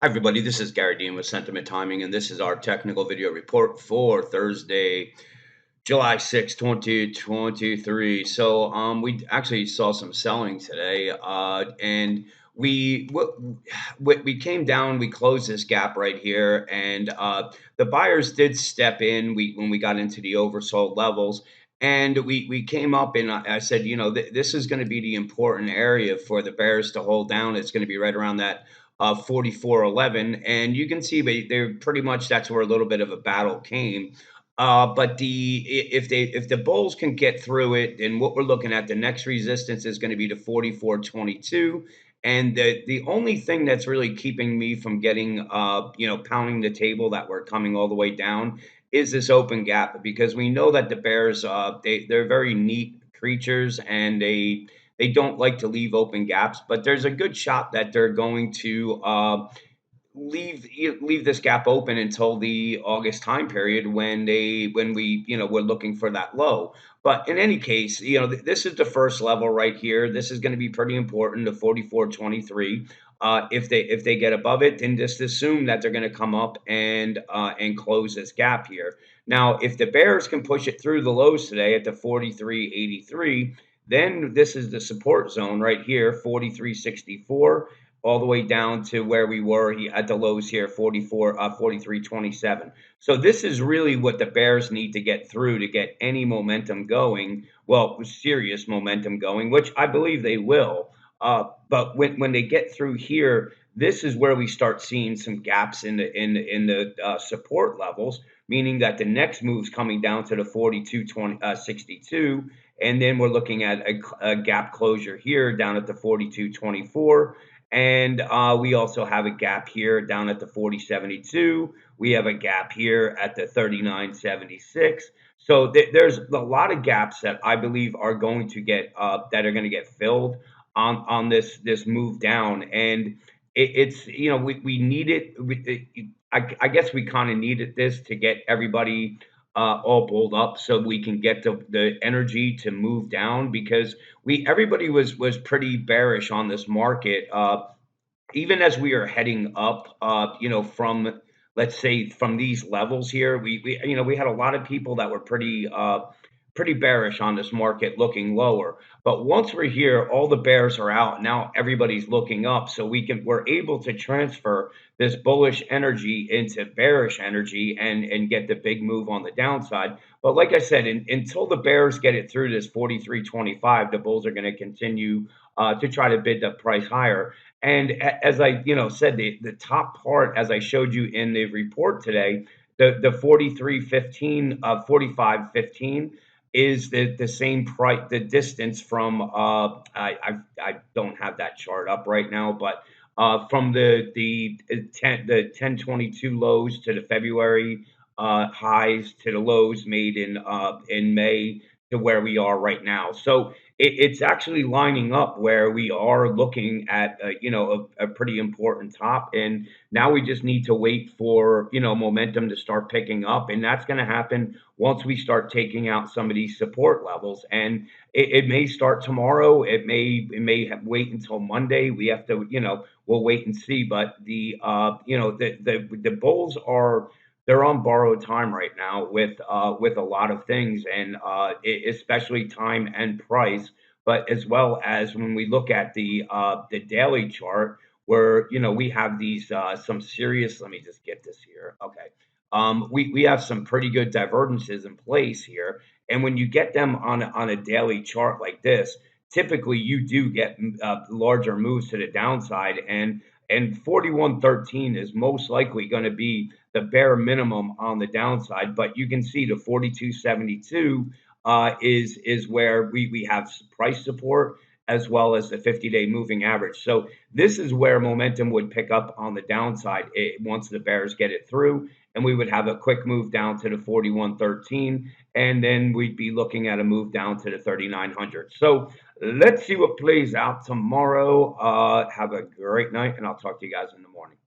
Hi everybody, this is Gary Dean with Sentiment Timing, and this is our technical video report for Thursday, July 6th, 2023. We actually saw some selling today, and we came down, we closed this gap right here, and the buyers did step in. When we got into the oversold levels. And we came up and I said, this is going to be the important area for the bears to hold down. It's going to be right around that 44.11, and you can see they're pretty much that's where a little bit of a battle came. But if the bulls can get through it, then what we're looking at, the next resistance is going to be the 44.22. And the only thing that's really keeping me from getting pounding the table that we're coming all the way down is this open gap, because we know that the bears they're very neat creatures, and they don't like to leave open gaps, but there's a good shot that they're going to leave this gap open until the August time period when we we're looking for that low. But in any case, this is the first level right here. This is going to be pretty important, the 44.23. If they get above it, then just assume that they're going to come up and close this gap here. Now, if the bears can push it through the lows today at the 43.83, then this is the support zone right here, 43.64, all the way down to where we were at the lows here, 43.27. So this is really what the bears need to get through to get any momentum going. Well, serious momentum going, which I believe they will. But when they get through here, this is where we start seeing some gaps in the support levels, meaning that the next move's coming down to the 42.62, and then we're looking at a gap closure here down at the 42.24. And we also have a gap here down at the 40.72. We have a gap here at the 39.76. So there's a lot of gaps that I believe are going to get filled on this move down. And it's we need it. I guess we kind of needed this to get everybody all pulled up so we can get the energy to move down, because everybody was pretty bearish on this market, even as we are heading up, from, let's say, from these levels here. We had a lot of people that were pretty bearish on this market looking lower. But once we're here, all the bears are out. Now everybody's looking up. So we're able to transfer this bullish energy into bearish energy and get the big move on the downside. But like I said, until the bears get it through this 43.25, the bulls are going to continue to try to bid the price higher. And as I said, the top part, as I showed you in the report today, the 43.15, 45.15 is the same price, the distance from I don't have that chart up right now, but from the 1022 lows to the February highs to the lows made in May to where we are right now. So it's actually lining up where we are looking at a pretty important top, and now we just need to wait for momentum to start picking up, and that's going to happen once we start taking out some of these support levels. And it may start tomorrow. Wait until Monday. We have to we'll wait and see. But the bulls are, they're on borrowed time right now with a lot of things, and especially time and price. But as well as when we look at the daily chart, where we have these some serious. Let me just get this here. Okay, we have some pretty good divergences in place here, and when you get them on a daily chart like this, typically you do get larger moves to the downside, and 41.13 is most likely going to be the bare minimum on the downside. But you can see the 42.72 is where we have price support, as well as the 50-day moving average. So this is where momentum would pick up on the downside once the bears get it through, and we would have a quick move down to the 41.13, and then we'd be looking at a move down to the 3900. So let's see what plays out tomorrow. Have a great night, and I'll talk to you guys in the morning.